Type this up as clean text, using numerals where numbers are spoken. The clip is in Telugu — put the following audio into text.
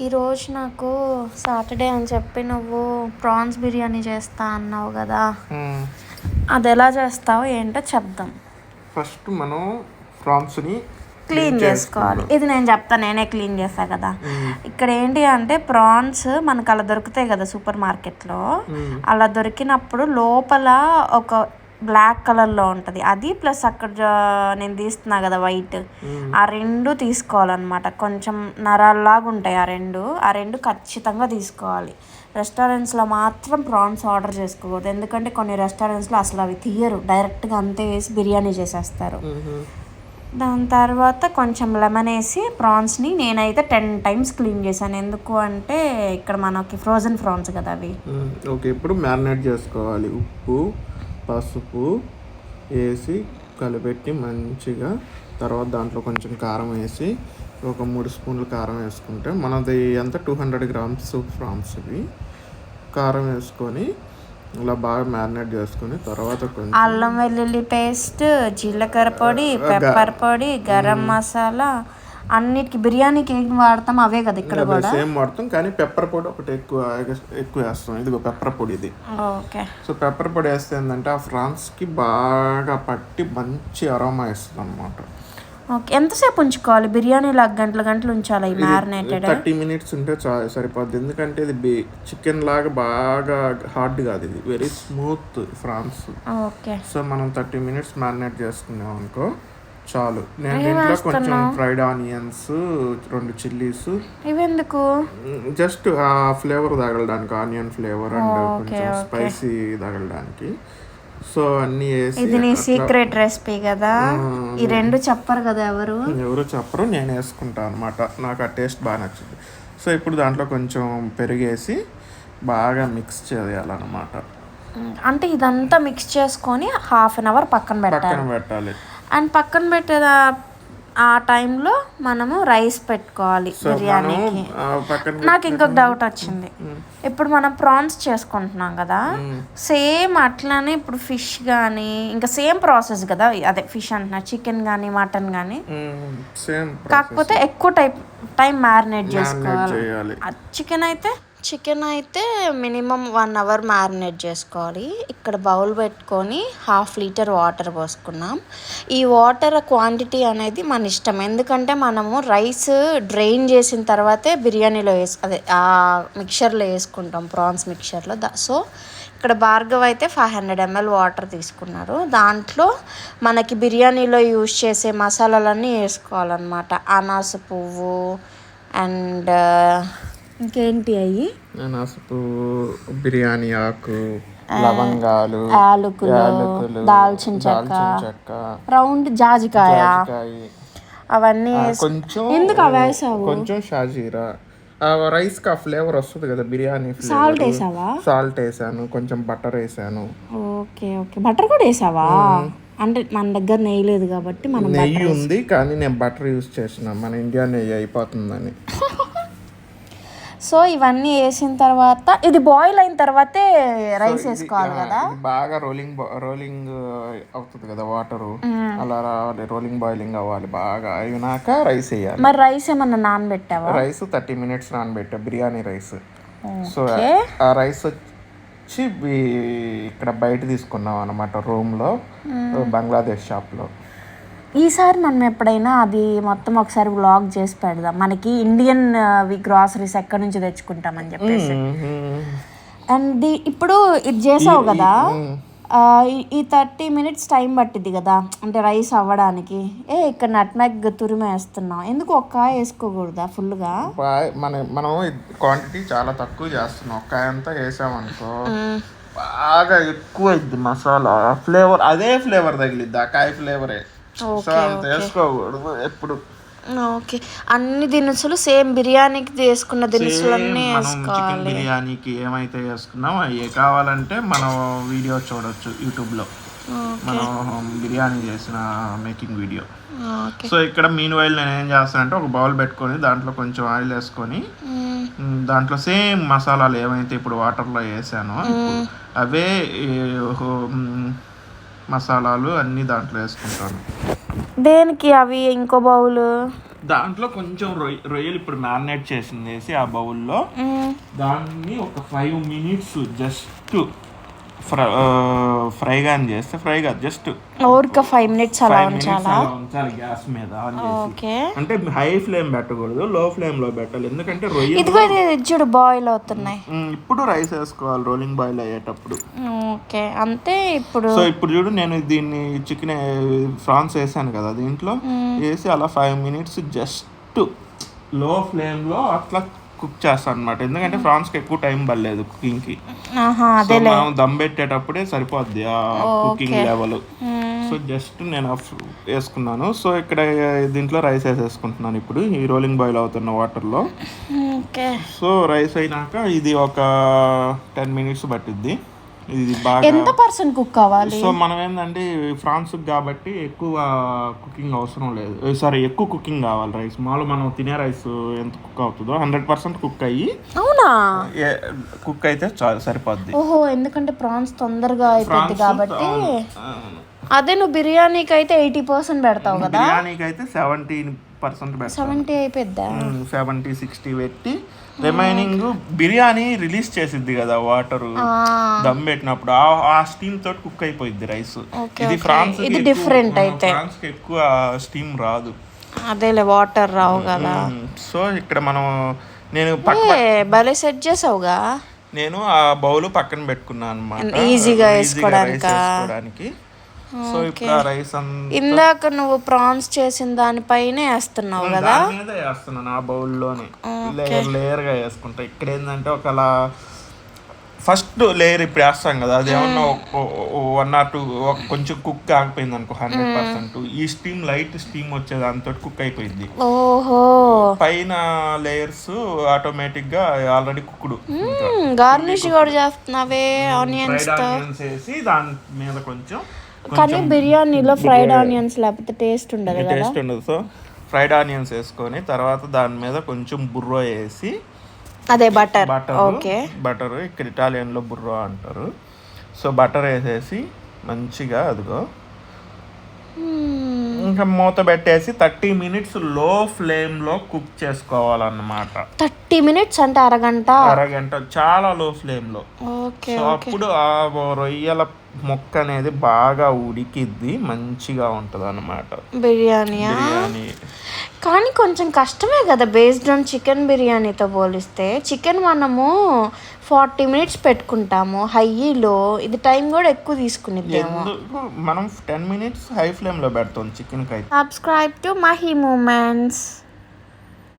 ఈరోజు నాకు సాటర్డే అని చెప్పి నువ్వు ప్రాన్స్ బిర్యానీ చేస్తా అన్నావు కదా, అది ఎలా చేస్తావో ఏంటో చెప్దాం. ఫస్ట్ మనం ప్రాన్స్ని క్లీన్ చేసుకోవాలి. ఇది నేను చెప్తాను, నేనే క్లీన్ చేస్తా కదా. ఇక్కడ ఏంటి అంటే ప్రాన్స్ మనకు అలా దొరుకుతాయి కదా సూపర్ మార్కెట్లో. అలా దొరికినప్పుడు లోపల ఒక బ్లాక్ కలర్లో ఉంటుంది అది, ప్లస్ అక్కడ నేను తీస్తున్నా కదా వైట్, ఆ రెండు తీసుకోవాలన్నమాట. కొంచెం నరాల్లాగా ఉంటాయి ఆ రెండు ఖచ్చితంగా తీసుకోవాలి. రెస్టారెంట్స్లో మాత్రం ప్రాన్స్ ఆర్డర్ చేసుకోకూడదు, ఎందుకంటే కొన్ని రెస్టారెంట్స్లో అసలు అవి తీయరు, డైరెక్ట్గా అంతే వేసి బిర్యానీ చేసేస్తారు. దాని తర్వాత కొంచెం లెమన్ వేసి ప్రాన్స్ని నేనైతే 10 times క్లీన్ చేశాను. ఎందుకు అంటే ఇక్కడ మనకి ఫ్రోజన్ ప్రాన్స్ కదా అవి. ఓకే, ఇప్పుడు మ్యారినేట్ చేసుకోవాలి. ఉప్పు పసుపు వేసి కలిపెట్టి మంచిగా, తర్వాత దాంట్లో కొంచెం కారం వేసి ఒక 3 స్పూన్లు కారం వేసుకుంటే మనది ఎంత 200 grams ప్రాన్స్ ఇవి. కారం వేసుకొని ఇలా బాగా మ్యారినేట్ చేసుకొని తర్వాత కొంచెం అల్లం వెల్లుల్లి పేస్ట్, జీలకర్ర పొడి, పెప్పర్ పొడి, గరం మసాలా, అన్నిటికి బిర్యానీకి ఏం వాడతాం అవే కదా ఇక్కడ కూడా. సేమ్ వాడతాం, కానీ పెప్పర్ పొడి ఒకటి ఎక్కువ వేస్తాం. ఇదిగో పెప్పర్ పొడి ఇది. ఓకే. సో పెప్పర్ పొడి వేస్తే ఏంటంటే ఆ ఫ్రాన్స్కి బాగా పట్టి మంచి అరోమా ఇస్తుంది అనమాట. ఓకే, ఎంతసేపు ఉంచుకోవాలి బిర్యానీలో? గంటలు ఉంచాలి ఈ మ్యారినేటెడ్? 30 minutes ఉంటే సరిపోద్ది. ఎందుకంటే ఇది చికెన్ లాగా బాగా హార్డ్ కాదు, ఇది వెరీ స్మూత్ ఫ్రాన్స్. ఓకే. సో మనం 30 minutes మ్యారినేట్ చేసుకున్నాం అనుకో చాలు. నేను దీంట్లో కొంచెం ఫ్రైడ్ ఆనియన్స్, 2 చిల్లీస్. ఇవెందుకు? జస్ట్ ఆ ఫ్లేవర్ తగలడానికి, ఆనియన్ ఫ్లేవర్ అండ్ కొంచెం స్పైసీ తగలడానికి. సో అన్నీ వేసి. ఇది నీ సీక్రెట్ రెసిపీ కదా, ఈ రెండు చెప్పరు కదా ఎవరు చెప్పరు, నేను వేసుకుంటాను అనమాట. నాకు ఆ టేస్ట్ బాగా నచ్చింది. సో ఇప్పుడు దాంట్లో కొంచెం పెరిగేసి బాగా మిక్స్ చేయాలన్నమాట. అంటే ఇదంతా మిక్స్ చేసుకొని 1/2 hour పక్కన పెట్టాలి. అండ్ పక్కన పెట్టేది ఆ టైంలో మనము రైస్ పెట్టుకోవాలి బిర్యానీకి. నాకు ఇంకొక డౌట్ వచ్చింది. ఇప్పుడు మనం ప్రాన్స్ చేసుకుంటున్నాం కదా, సేమ్ అట్లానే ఇప్పుడు ఫిష్ కానీ ఇంకా సేమ్ ప్రాసెస్ కదా, అదే ఫిష్ అంటున్నా, చికెన్ కానీ మటన్ కానీ సేమ్, కాకపోతే ఎక్కువ టైం మ్యారినేట్ చేసుకోవాలి. చికెన్ అయితే మినిమం 1 hour మ్యారినేట్ చేసుకోవాలి. ఇక్కడ బౌల్ పెట్టుకొని 1/2 liter వాటర్ పోసుకున్నాం. ఈ వాటర్ క్వాంటిటీ అనేది మన ఇష్టం, ఎందుకంటే మనము రైస్ డ్రైన్ చేసిన తర్వాతే బిర్యానీలో అదే ఆ మిక్చర్లో వేసుకుంటాం, ప్రాన్స్ మిక్చర్లో. సో ఇక్కడ భార్గవ్ అయితే 500 ml వాటర్ తీసుకున్నారు. దాంట్లో మనకి బిర్యానీలో యూజ్ చేసే మసాలాలన్నీ వేసుకోవాలన్నమాట. అనాస పువ్వు అండ్ ఇంకేంటి అయ్యి, అనాసపు, బిర్యానీ ఆకు, లవంగాలు, యాలకులు, దాల్చిన చెక్క, రౌండ్ జాజికాయ, అవన్నీ కొంచెం. ఎందుకు అవి వేసావు? కొంచెం షాజీరా, రైస్ కి ఆ ఫ్లేవర్ వస్తుంది కదా బిర్యానీ. సాల్ట్ వేసావా? సాల్ట్ వేసాను, కొంచెం బటర్ వేసాను. ఓకే, బటర్ కూడా వేసావా? అంటే మన దగ్గర నెయ్యి లేదు కాబట్టి మనం నెయ్యి ఉంది, కానీ నేను బటర్ యూజ్ చేసిన, మన ఇండియా నెయ్యి అయిపోతుందని. సో ఇవన్నీ వేసిన తర్వాత ఇది బాయిల్ అయిన తర్వాతే రైస్ వేసుకోవాలి కదా. బాగా రోలింగ్ అవుతుంది కదా వాటరు, అలా రోలింగ్ బాయిలింగ్ అవ్వాలి. బాగా అయినాక రైస్ వేయాలి. మరి రైస్ ఏమన్నా నానబెట్టావా? రైస్ 30 minutes నానబెట్టా, బిర్యానీ రైస్. సో ఆ రైస్ వచ్చి ఇక్కడ బయట తీసుకున్నాం అనమాట, రూమ్లో, బంగ్లాదేశ్ షాప్లో. ఈసారి మనం ఎప్పుడైనా అది మొత్తం ఒకసారి వ్లాగ్ చేసి పెడదాం, మనకి ఇండియన్ గ్రాసరీస్ ఎక్కడి నుంచి తెచ్చుకుంటామని చెప్పేసి. అండ్ ఇప్పుడు ఇది చేసావు కదా, ఈ 30 minutes టైం పట్టింది కదా అంటే రైస్ అవ్వడానికి. ఇక్కడ నట్మెగ్ తురిమేస్తున్నాం, ఎందుకు ఒక్క వేసుకోకూడదా ఫుల్గా? మనం క్వాంటిటీ చాలా తక్కువ చేస్తున్నాం, ఒక్కాయ అంతా వేసామనుకో బాగా ఎక్కువ అయింది మసాలా ఫ్లేవర్, అదే ఫ్లేవర్ తగిలిద్ది, ఆ కాయ ఫ్లేవరే. వేసుకోకూడదు ఎప్పుడు. ఓకే, అన్ని దినుసులు సేమ్ బిర్యానీకి వేసుకున్న దినుసులన్నీ చికెన్ బిర్యానీకి ఏమైతే వేసుకున్నాం అవి కావాలంటే మనం వీడియో చూడొచ్చు యూట్యూబ్లో, మనం బిర్యానీ చేసిన మేకింగ్ వీడియో. సో ఇక్కడ మీన్ వైల్ నేను ఏం చేస్తానంటే ఒక బౌల్ పెట్టుకొని దాంట్లో కొంచెం ఆయిల్ వేసుకొని దాంట్లో సేమ్ మసాలాలు ఏమైతే ఇప్పుడు వాటర్లో వేసానో అవే మసాలాలు అన్నీ దాంట్లో వేసుకుంటాను. దేనికి అవి? ఇంకో బౌలు దాంట్లో కొంచెం రొయ్యలు ఇప్పుడు మ్యారినేట్ చేసింది వేసి ఆ బౌల్లో దాన్ని ఒక 5 minutes జస్ట్ ఫ్రై కానీ చేస్తే ఫ్రై కాదు జస్ట్ ఊరిక 5 minutes అలా ఉంచాలా? ఉంచాలి గ్యాస్ మీద ఆన్ ఓకే. చేసి. అంటే హై ఫ్లేమ్ పెట్టకూడదు, లో ఫ్లేమ్ లో పెట్టాలి. ఎందుకంటే ఇదిగో ఇది చూడు బాయిల్ అవుతున్నాయి. ఇప్పుడు రైస్ వేసుకోవాలి రోలింగ్ బాయిల్ అయ్యేటప్పుడు. ఓకే అంతే. ఇప్పుడు సో ఇప్పుడు చూడు నేను దీన్ని చికెన్ ఫ్రాన్స్ వేసాను కదా దీంట్లో వేసి అలా 5 minutes జస్ట్ లో ఫ్లేమ్ లో అట్లా కుక్ చేస్తాను అనమాట. ఎందుకంటే ఫ్రాన్స్ కి ఎక్కువ టైం పడలేదు కుకింగ్ కి. మనం దమ్ పెట్టేటప్పుడే సరిపోద్ది ఆ కుకింగ్ లెవెల్. సో జస్ట్ నేను వేసుకున్నాను. సో ఇక్కడ దీంట్లో రైస్ వేసేసుకుంటున్నాను ఇప్పుడు ఈ రోలింగ్ బాయిల్ అవుతున్న వాటర్ లో. సో రైస్ అయినాక ఇది ఒక 10 minutes పట్టిద్ది. ఇది బాగా ఎంత పర్సెంట్ కుక్ కావాలి? సో మనం ఏంటంటే ఫ్రాన్స్ కాబట్టి ఎక్కువ కుకింగ్ అవసరం లేదు. సారీ, ఎక్కువ కుకింగ్ కావాలి రైస్. మామూలు మనం తినే రైస్ ఎంత కుక్ అవుతుందో 100% కుక్ అయ్యి అవునా కుక్ అయితే చాలు సరిపోద్ది. ఓహో, ఎందుకంటే ప్రాన్స్ తొందరగా అయిపోద్ది కాబట్టి. అదే నువ్వు బిర్యానీకి అయితే 80% పెడతావు కదా? బిర్యానీకి అయితే 70% పెడతాను. 70 అయిపోద్దా? 70-60 పెట్టి రిమైనింగ్ బిర్యానీ రిలీజ్ చేసిద్ది కదా వాటర్ దమ్ పెట్టినప్పుడు ఆ స్టీమ్ తోటి కుక్ అయిపోయింది రైస్. ఇది ఫ్రాన్స్ ఇది డిఫరెంట్. అయితే ఫ్రాన్స్ కి ఎక్కువ స్టీమ్ రాదు. అదేలే, వాటర్ రావు కదా. సో ఇక్కడ మనం నేను భలే సెట్ చేసావుగా. నేను ఆ బౌల్ పక్కన పెట్టుకున్నాను అన్నమాట, ఈజీగా వేసుకోవడానికి. సో ఇప్పుడు ఆ రైస్ ఇందాక నువ్వు ప్రాన్స్ చేసిన దానిపైనే వేస్తున్నావు కదా? దాని మీద వేస్తున్నాను ఆ బౌల్లోనే లేయర్ గా వేసుకుంటా. ఇక్కడ ఏంటంటే ఒకలా ఫస్ట్ లేయర్ ఇప్పుడు వేస్తాం కదా, అది ఏమన్నా 1 or 2 కొంచెం కుక్ ఆగిపోయింది అనుకో 100%, ఈ స్టీమ్ లైట్ స్టీమ్ వచ్చే దాంతో కుక్ అయిపోయింది. ఓహో, పైన లేయర్స్ ఆటోమేటిక్ గా ఆల్రెడీ కుక్డ్. గార్నిష్ కూడా చేస్తున్నావే ఆనియన్స్ తో వేసి దాని మీద కొంచెం. కానీ బిర్యానీలో ఫ్రైడ్ ఆనియన్స్ లేకపోతే టేస్ట్ ఉండదు కదా? టేస్ట్ ఉండదు. సో ఫ్రైడ్ ఆనియన్స్ వేసుకొని తర్వాత దాని మీద కొంచెం బుర్రో వేసి, అదే బటర్. ఓకే, బటర్ ఇక్కడ ఇటాలియన్లో బుర్రో అంటారు. సో బటర్ వేసేసి మంచిగా అదిగో ఇంకా మూత పెట్టేసి 30 minutes లో ఫ్లేమ్ లో కుక్ చేసుకోవాలన్నమాట. 30 minutes అంటే అరగంట చాలా లో ఫ్లేమ్ లో. ఓకే. సో అప్పుడు ఆ రొయ్యల మొక్క అనేది బాగా ఉడికిద్ది, మంచిగా ఉంటుంది అన్నమాట బిర్యానీ. కానీ కొంచెం కష్టమే కదా బేస్డ్ ఆన్ చికెన్ బిర్యానీతో పోలిస్తే. చికెన్ మనము 40 minutes పెట్టుకుంటాము హైలో, ఇది టైం కూడా ఎక్కువ తీసుకునిద్దేమో. మనం 10 minutes హై ఫ్లేమ్ లో పెడతాం చికెన్ కి. Subscribe to Mahi moments.